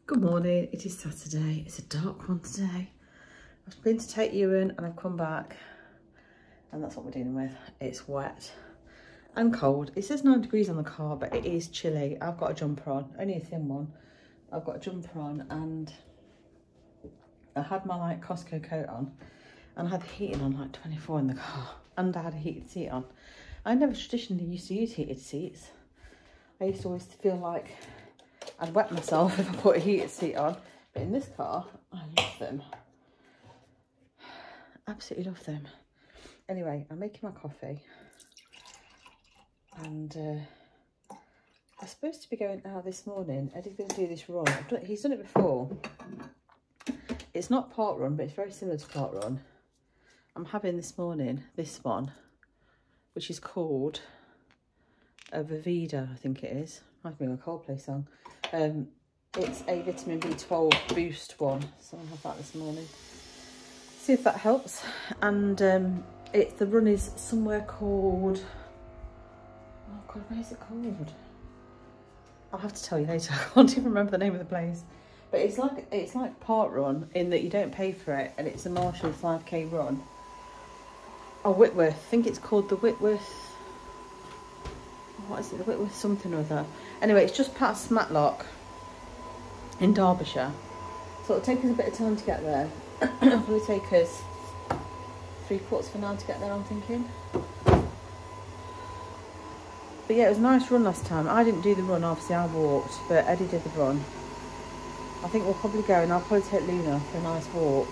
Good morning, it is Saturday. It's a dark one today. I've been to take Ewan and I've come back and that's what we're dealing with. It's wet and cold. It says 9 degrees on the car, but it is chilly. I've got a jumper on, only a thin one. I've got a jumper on and I had my like Costco coat on and I had the heating on like 24 in the car and I had a heated seat on. I never traditionally used to use heated seats. I used to always feel like I'd wet myself if I put a heated seat on, but in this car, I love them. Absolutely love them. Anyway, I'm making my coffee and I'm supposed to be going out this morning. Eddie's going to do this run. He's done it before. It's not part run, but it's very similar to part run. I'm having this morning this one, which is called a Vlogtober, I think it is. Might be a Coldplay song. It's a vitamin B12 boost one, so I'll have that this morning. See if that helps. And the run is somewhere called, oh god, where is it called? I'll have to tell you later. I can't even remember the name of the place. But it's like part run in that you don't pay for it, and it's a Marshall 5k run. Oh, Whitworth. I think it's called the Whitworth. What is it? The Whitworth something or other. Anyway, it's just past Matlock in Derbyshire. So it'll take us a bit of time to get there. It'll probably take us 3/4 of an hour to get there, I'm thinking. But yeah, it was a nice run last time. I didn't do the run, obviously I walked, but Eddie did the run. I think we'll probably go and I'll probably take Luna for a nice walk.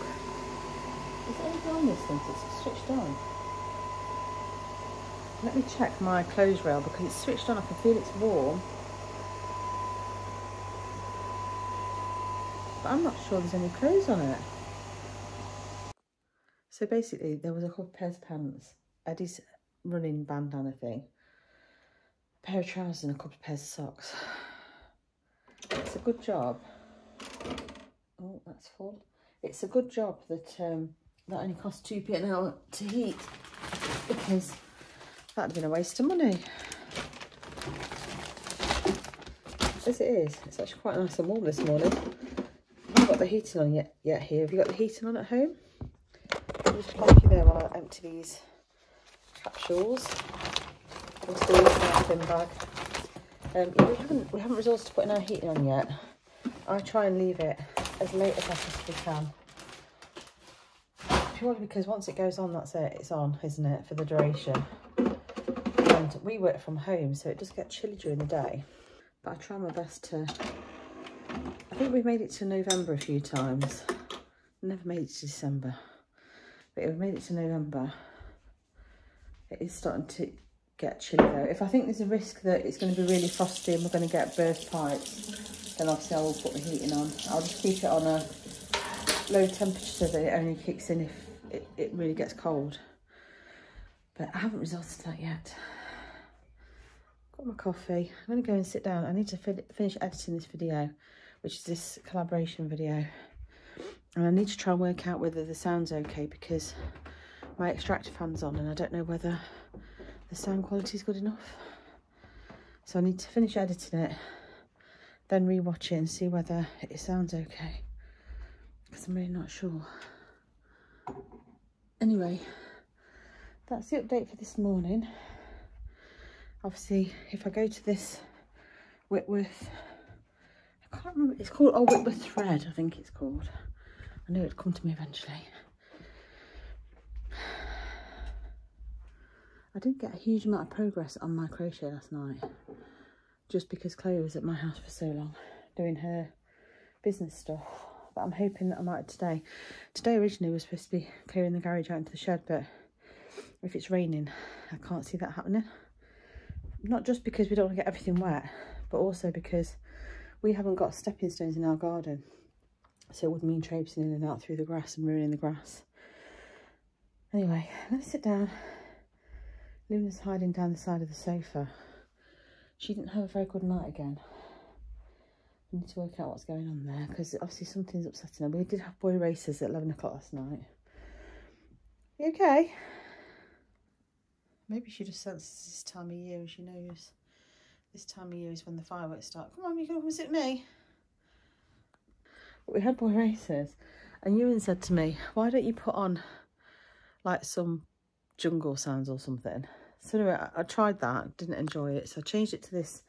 Is it anything on this thing? It's switched on. Let me check my clothes rail because it's switched on. I can feel it's warm. But I'm not sure there's any clothes on it. So basically there was a couple of pairs of pants, Eddie's running bandana thing, a pair of trousers and a couple of pairs of socks. It's a good job. Oh, that's full. It's a good job that that only costs 2p an hour to heat, because that'd have been a waste of money. As it is, it's actually quite nice and warm this morning. I haven't got the heating on yet here. Have you got the heating on at home? I'll just plonk you there while I empty these capsules into the recycling bag. Yeah, we haven't resorted to putting our heating on yet. I try and leave it as late as I possibly can. Purely because once it goes on, that's it. It's on, isn't it, for the duration. And we work from home, so it does get chilly during the day. But I try my best to... I think we've made it to November a few times. Never made it to December. But we've made it to November. It is starting to get chilly though. If I think there's a risk that it's going to be really frosty and we're going to get burst pipes, then obviously I will put the heating on. I'll just keep it on a low temperature so that it only kicks in if it really gets cold. But I haven't resorted to that yet. Got my coffee. I'm going to go and sit down. I need to finish editing this video, which is this collaboration video. And I need to try and work out whether the sound's okay, because my extractor fan's on and I don't know whether the sound quality is good enough. So I need to finish editing it, then re-watch it and see whether it sounds okay, because I'm really not sure. Anyway, that's the update for this morning. Obviously, if I go to this Whitworth, I can't remember, it's called, oh, Whitworth Thread, I think it's called. I know it'd come to me eventually. I didn't get a huge amount of progress on my crochet last night, just because Chloe was at my house for so long doing her business stuff. But I'm hoping that I might today. Today originally was supposed to be clearing the garage out into the shed, but if it's raining, I can't see that happening. Not just because we don't want to get everything wet, but also because we haven't got stepping stones in our garden. So it would mean traipsing in and out through the grass and ruining the grass. Anyway, let's sit down. Luna's hiding down the side of the sofa. She didn't have a very good night again. I need to work out what's going on there, because obviously something's upsetting her. We did have boy races at 11 o'clock last night. You okay? Maybe she just senses this time of year and she knows this time of year is when the fireworks start. Come on, you can come and sit with me. We had boy races, and Ewan said to me, why don't you put on like some jungle sounds or something? So anyway, I tried that, didn't enjoy it, so I changed it to this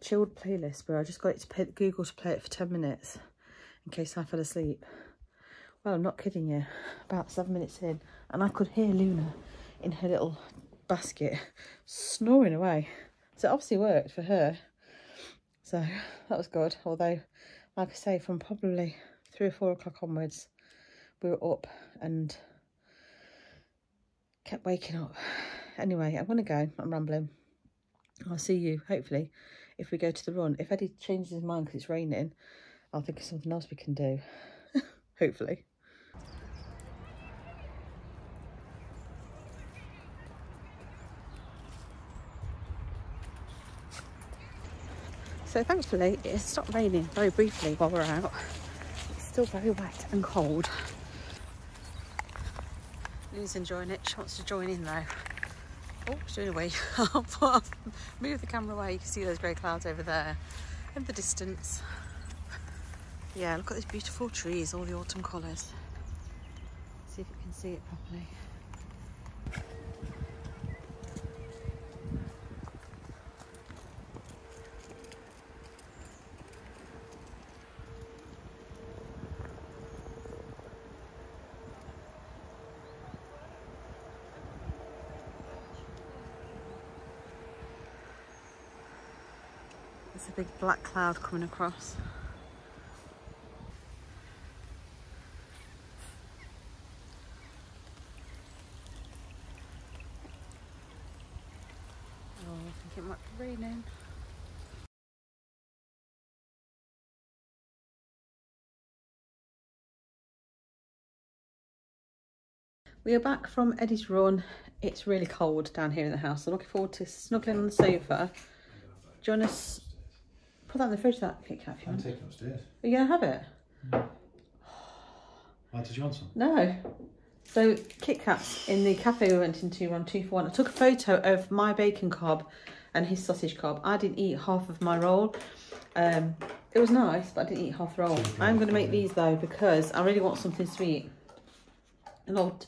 chilled playlist where I just got it to play, Google to play it for 10 minutes in case I fell asleep. Well, I'm not kidding you, about 7 minutes in, and I could hear Luna in her little basket snoring away. So it obviously worked for her. So that was good. Although, like I say, from probably 3 or 4 o'clock onwards, we were up and kept waking up. Anyway, I'm going to go. I'm rambling. I'll see you, hopefully, if we go to the run. If Eddie changes his mind because it's raining, I'll think of something else we can do. Hopefully. So thankfully it has stopped raining very briefly while we're out. It's still very wet and cold. Luna's enjoying it. She wants to join in though. Oh, she's doing a wee. I'll move the camera away. You can see those grey clouds over there in the distance. Yeah, look at these beautiful trees, all the autumn colours. See if you can see it properly. There's a big black cloud coming across. Oh, I think it might be raining. We are back from Eddie's run. It's really cold down here in the house. I'm looking forward to snuggling on the sofa. Do you want to put that in the fridge, that Kit Kat? I'm taking it upstairs. Are you going to have it? No. Why, did you want some? No. So Kit Kats in the cafe we went into on 2 for 1. I took a photo of my bacon cob and his sausage cob. I didn't eat half of my roll. It was nice, but I didn't eat half the roll. I'm going to make these though because I really want something sweet. An old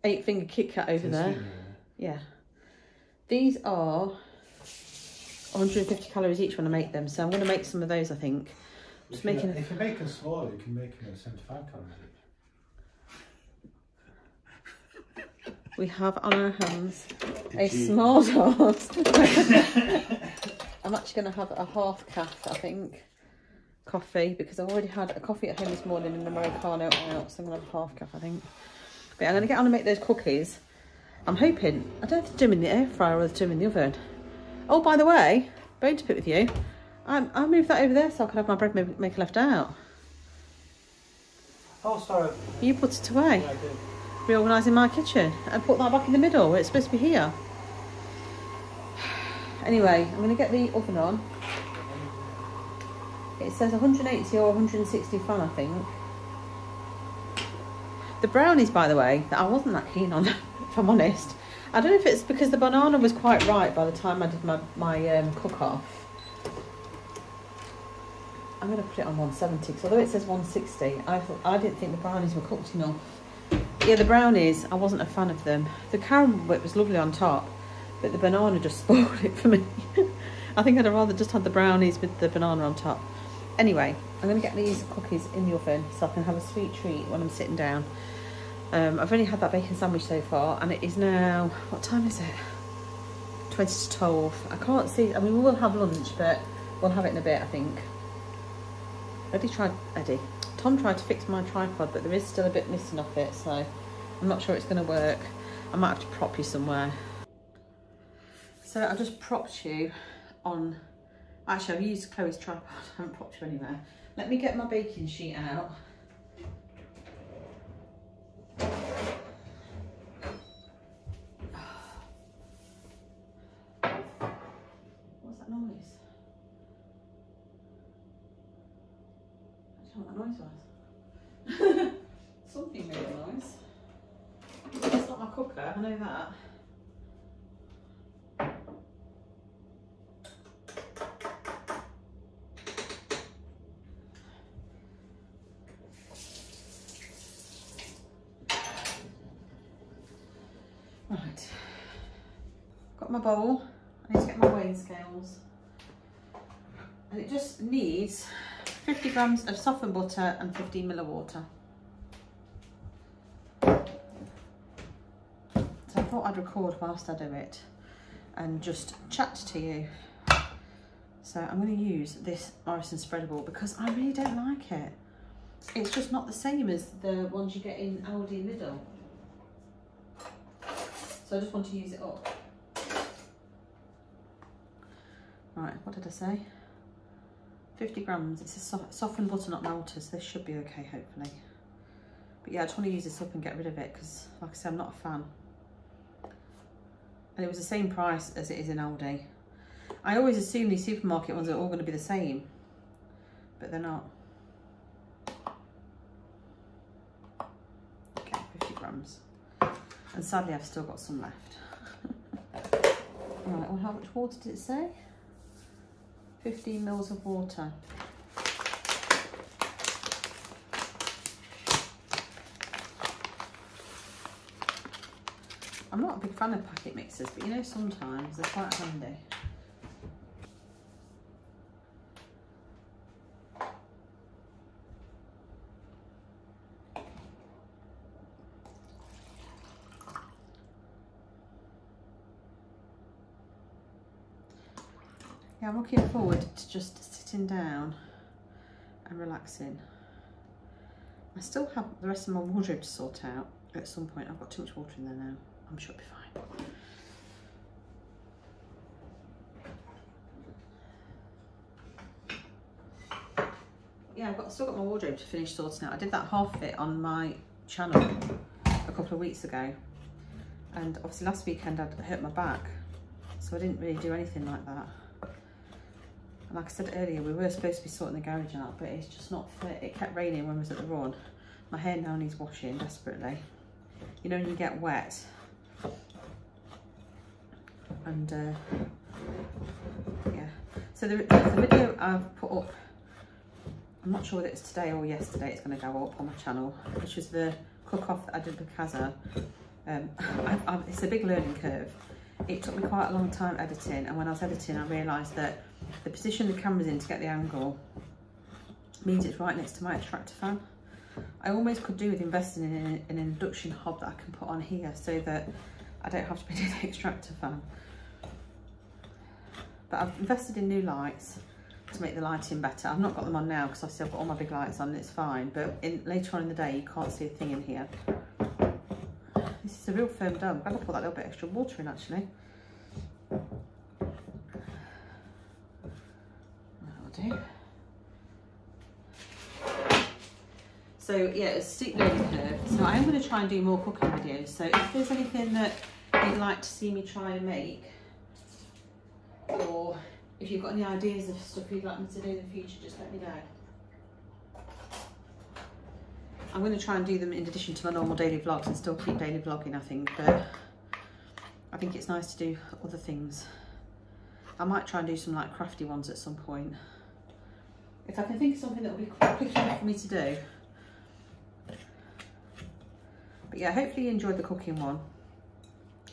8-finger Kit Kat over there. Sweet, yeah. These are 150 calories each when I make them, so I'm going to make some of those, I think. Just making. If you make them smaller, you can make them at 75 calories each. We have on our hands a small dose. I'm actually going to have a half calf, I think, coffee, because I've already had a coffee at home this morning and an Americano out, so I'm going to have a half calf, I think. But I'm going to get on and make those cookies. I'm hoping, I don't have to do them in the air fryer or to do them in the oven. Oh, by the way, bone to pick with you. I moved that over there so I could have my bread maker left out. Oh, sorry. You put it away. Yeah, I did. Reorganising my kitchen and put that back in the middle where it's supposed to be here. Anyway, I'm going to get the oven on. It says 180 or 160 fan, I think. The brownies, by the way, that I wasn't that keen on, if I'm honest. I don't know if it's because the banana was quite ripe by the time I did my cook-off. I'm going to put it on 170, because although it says 160, I didn't think the brownies were cooked enough. Yeah, the brownies, I wasn't a fan of them. The caramel bit was lovely on top, but the banana just spoiled it for me. I think I'd have rather just had the brownies with the banana on top. Anyway, I'm going to get these cookies in the oven so I can have a sweet treat when I'm sitting down. I've only had that bacon sandwich so far, and it is now, what time is it? 20 to 12. I can't see, I mean, we will have lunch, but we'll have it in a bit, I think. Tom tried to fix my tripod, but there is still a bit missing off it, so I'm not sure it's going to work. I might have to prop you somewhere. So I just propped you on, actually I've used Chloe's tripod, I haven't propped you anywhere. Let me get my baking sheet out. What's that noise? I don't know what that noise was. Something made a noise. It's not my cooker, I know that. got my bowl. I need to get my weighing scales. And it just needs 50 grams of softened butter and 15 ml of water. So I thought I'd record whilst I do it and just chat to you. So I'm going to use this Morrison spreadable because I really don't like it. It's just not the same as the ones you get in Aldi and Lidl. So I just want to use it up. Right, what did I say? 50 grams. It's a softened butter, not melted, so this should be okay, hopefully. But yeah, I just want to use this up and get rid of it because, like I said, I'm not a fan. And it was the same price as it is in Aldi. I always assume these supermarket ones are all going to be the same, but they're not. Okay, 50 grams. And sadly, I've still got some left. Right, well, how much water did it say? 15 mils of water. I'm not a big fan of packet mixers, but you know, sometimes they're quite handy. Yeah, I'm looking forward to just sitting down and relaxing. I still have the rest of my wardrobe to sort out at some point. I've got too much water in there now. I'm sure it'll be fine. Yeah, I've still got my wardrobe to finish sorting out. I did that half of it on my channel a couple of weeks ago. And obviously last weekend I'd hurt my back, so I didn't really do anything like that. And like I said earlier, we were supposed to be sorting the garage out, but it's just not fit. It kept raining when we was at the run. My hair now needs washing desperately. You know, when you get wet. And yeah. So the video I've put up, I'm not sure whether it's today or yesterday it's going to go up on my channel, which was the cook-off that I did with Kaza. It's a big learning curve. It took me quite a long time editing, and when I was editing I realised that the position the camera's in to get the angle means it's right next to my extractor fan. I almost could do with investing in an induction hob that I can put on here so that I don't have to be doing the extractor fan. But I've invested in new lights to make the lighting better. I've not got them on now because obviously I've got all my big lights on and it's fine, but later on in the day you can't see a thing in here. This is a real firm dough. I'm glad I put that little bit extra water in actually. That'll do. So yeah, it's a steep learning curve. So I am going to try and do more cooking videos. So if there's anything that you'd like to see me try and make, or if you've got any ideas of stuff you'd like me to do in the future, just let me know. I'm going to try and do them in addition to my normal daily vlogs and still keep daily vlogging, I think, but I think it's nice to do other things. I might try and do some like crafty ones at some point. If I can think of something that will be quick enough for me to do. But yeah, hopefully you enjoyed the cooking one.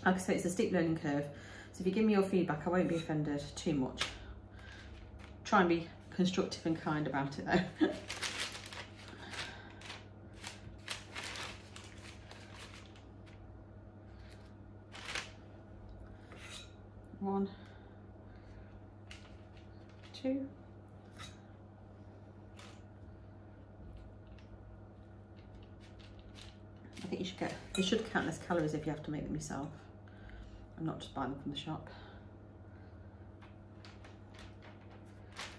Like I say, it's a steep learning curve. So if you give me your feedback, I won't be offended too much. Try and be constructive and kind about it though. One, two. I think you should count less calories if you have to make them yourself. I'm not just buying them from the shop.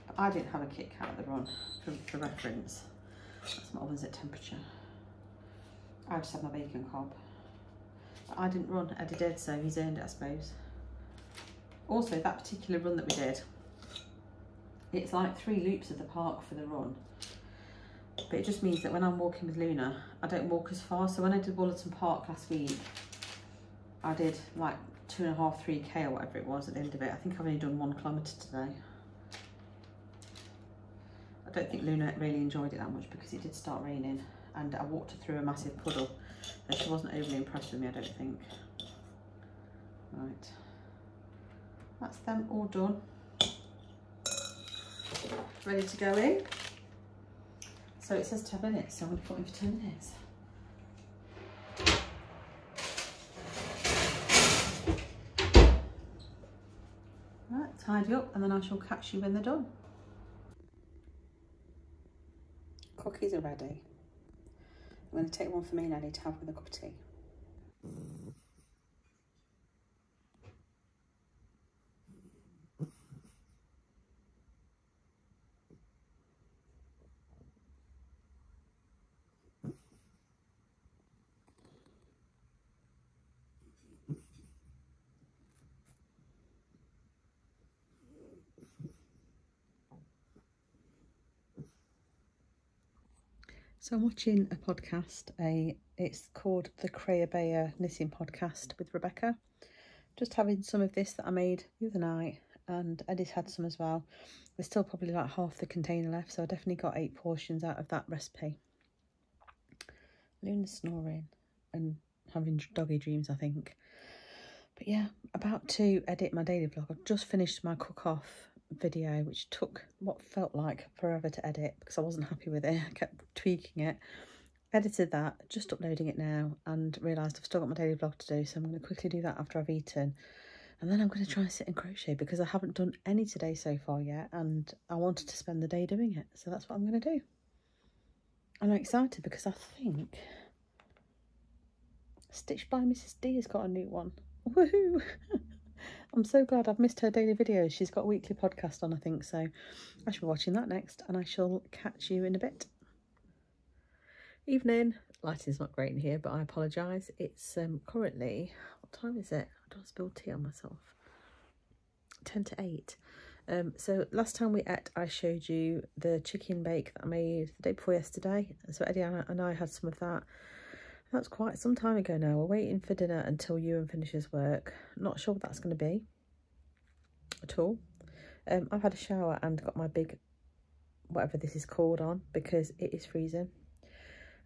But I didn't have a Kit Kat at the run, for reference. That's my oven's at temperature. I just had my bacon cob. But I didn't run, Eddie did, so he's earned it, I suppose. Also, that particular run that we did, it's like 3 loops of the park for the run. But it just means that when I'm walking with Luna, I don't walk as far. So when I did Wallerton Park last week, I did like 2.5, 3K or whatever it was at the end of it. I think I've only done 1 kilometre today. I don't think Luna really enjoyed it that much because it did start raining and I walked her through a massive puddle and she wasn't overly impressed with me, I don't think. Right. that's them all done. Ready to go in. So it says 10 minutes, so I'm going to put in for 10 minutes. Right, tidy up, and then I shall catch you when they're done. Cookies are ready. I'm going to take one for me and Eddie to have with a cup of tea. So I'm watching a podcast, it's called the Creabea Knitting Podcast with Rebecca. Just having some of this that I made the other night, and Eddie's had some as well. There's still probably like half the container left, so I definitely got 8 portions out of that recipe. Luna's snoring and having doggy dreams, I think. But yeah, about to edit my daily vlog. I've just finished my cook-off video, which took what felt like forever to edit because I wasn't happy with it. I kept tweaking it. Edited that, just uploading it now, and realised I've still got my daily vlog to do, so I'm going to quickly do that after I've eaten. And then I'm going to try and sit and crochet because I haven't done any today so far yet, and I wanted to spend the day doing it, so that's what I'm going to do. I'm excited because I think Stitched by Mrs. D has got a new one. Woohoo! I'm so glad I've missed her daily videos. She's got a weekly podcast on, I think, so I shall be watching that next, and I shall catch you in a bit. Evening. Lighting's not great in here, but I apologise. It's currently, what time is it? I don't spill tea on myself. 10 to 8. So last time we ate, I showed you the chicken bake that I made the day before yesterday. So Eddie and I had some of that. That's quite some time ago now. We're waiting for dinner until Ewan finishes work. Not sure what that's going to be at all. I've had a shower and got my big, whatever this is called, on because it is freezing.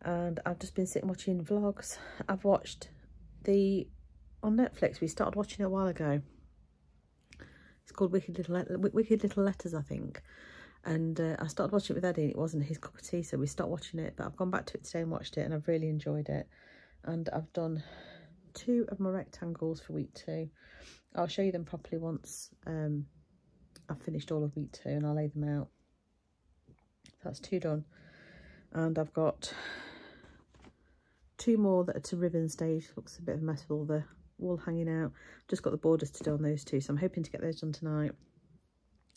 And I've just been sitting watching vlogs. I've watched on Netflix, we started watching it a while ago. It's called Wicked Little Letters, I think. And I started watching it with Eddie, and it wasn't his cup of tea, so we stopped watching it. But I've gone back to it today and watched it, and I've really enjoyed it. And I've done 2 of my rectangles for week 2. I'll show you them properly once I've finished all of week 2, and I'll lay them out. So that's 2 done. And I've got 2 more that are to ribbon stage. Looks a bit of a mess with all the wool hanging out. Just got the borders to do on those 2, so I'm hoping to get those done tonight.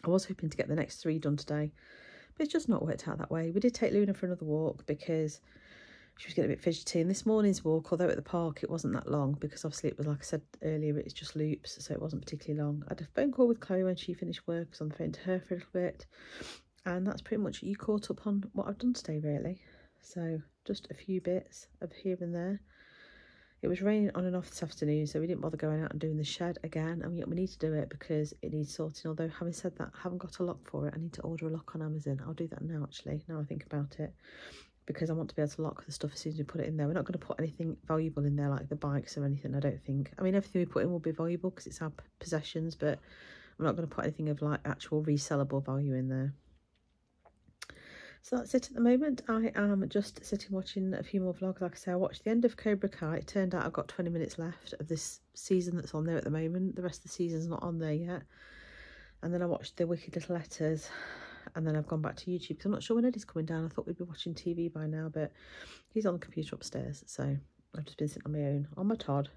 I was hoping to get the next 3 done today, but it's just not worked out that way. We did take Luna for another walk because she was getting a bit fidgety, and this morning's walk, although at the park it wasn't that long because obviously it was, like I said earlier, it's just loops, so it wasn't particularly long. I had a phone call with Chloe when she finished work. I was on the phone to her for a little bit, and that's pretty much you caught up on what I've done today, really. So just a few bits of here and there. It was raining on and off this afternoon, so we didn't bother going out and doing the shed again, and yet we need to do it because it needs sorting. Although, having said that, I haven't got a lock for it. I need to order a lock on Amazon. I'll do that now, actually, now I think about it, because I want to be able to lock the stuff as soon as we put it in there. We're not going to put anything valuable in there, like the bikes or anything, I don't think. I mean, everything we put in will be valuable because it's our possessions, but I'm not going to put anything of, like, actual resellable value in there. So that's it at the moment. I am just sitting watching a few more vlogs. Like I say, I watched the end of Cobra Kai. It turned out I've got 20 minutes left of this season that's on there at the moment. The rest of the season's not on there yet. And then I watched the Wicked Little Letters. And then I've gone back to YouTube because I'm not sure when Eddie's coming down. I thought we'd be watching TV by now, but he's on the computer upstairs. So I've just been sitting on my own, on my Todd.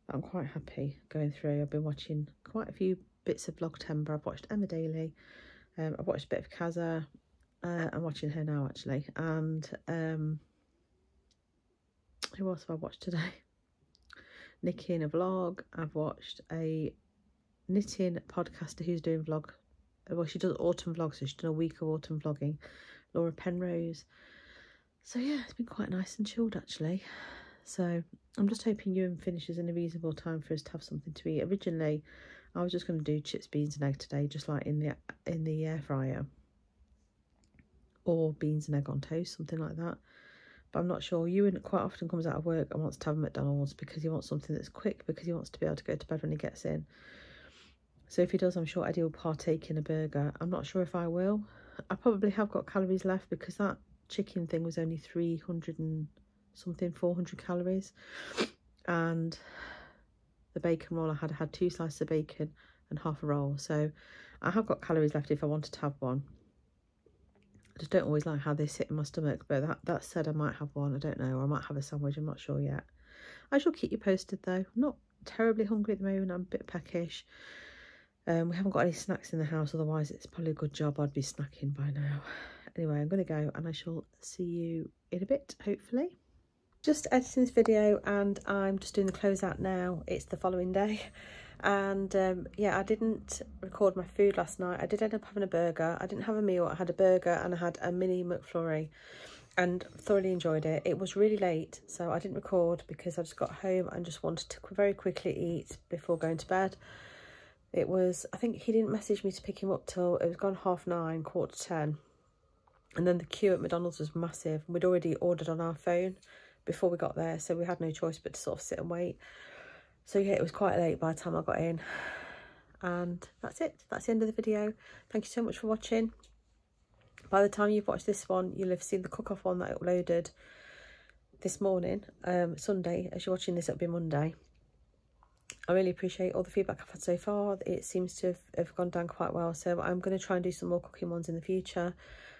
But I'm quite happy going through. I've been watching quite a few bits of Vlogtober. I've watched Emma Daly. I've watched a bit of Kaza. I'm watching her now, actually. And who else have I watched today? Nikki in a vlog. I've watched a knitting podcaster who's doing vlog. Well, she does autumn vlogs, so she's done a week of autumn vlogging. Laura Penrose. So yeah, it's been quite nice and chilled, actually. So I'm just hoping Ewan finishes in a reasonable time for us to have something to eat. Originally, I was just going to do chips, beans and egg today, just like in the air fryer. Or beans and egg on toast, something like that. But I'm not sure. Ewan quite often comes out of work and wants to have a McDonald's because he wants something that's quick, because he wants to be able to go to bed when he gets in. So if he does, I'm sure Eddie will partake in a burger. I'm not sure if I will. I probably have got calories left because that chicken thing was only 300 and something, 400 calories. And the bacon roll, I had 2 slices of bacon and half a roll. So I have got calories left if I wanted to have one. I just don't always like how they sit in my stomach, but that said, I might have one. I don't know, or I might have a sandwich. I'm not sure yet. I shall keep you posted though. I'm not terribly hungry at the moment. I'm a bit peckish. We haven't got any snacks in the house, otherwise it's probably a good job I'd be snacking by now. Anyway, I'm going to go and I shall see you in a bit, hopefully. Just editing this video and I'm just doing the closeout now. It's the following day. And yeah, I didn't record my food last night. I did end up having a burger. I didn't have a meal. I had a burger and I had a mini McFlurry and thoroughly enjoyed it. It was really late, so I didn't record because I just got home and just wanted to very quickly eat before going to bed. It was, I think he didn't message me to pick him up till it was gone 9:30, 10:15. And then the queue at McDonald's was massive. We'd already ordered on our phone before we got there, so we had no choice but to sort of sit and wait. So yeah, it was quite late by the time I got in. And that's it. That's the end of the video. Thank you so much for watching. By the time you've watched this one, you'll have seen the cook-off one that I uploaded this morning, Sunday. As you're watching this, it'll be Monday. I really appreciate all the feedback I've had so far. It seems to have gone down quite well. So I'm going to try and do some more cooking ones in the future.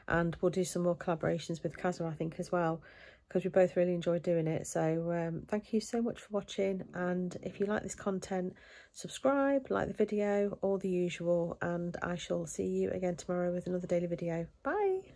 And we'll do some more collaborations with Kazza, I think, as well, because we both really enjoyed doing it. So thank you so much for watching. And if you like this content, subscribe, like the video, all the usual. And I shall see you again tomorrow with another daily video. Bye.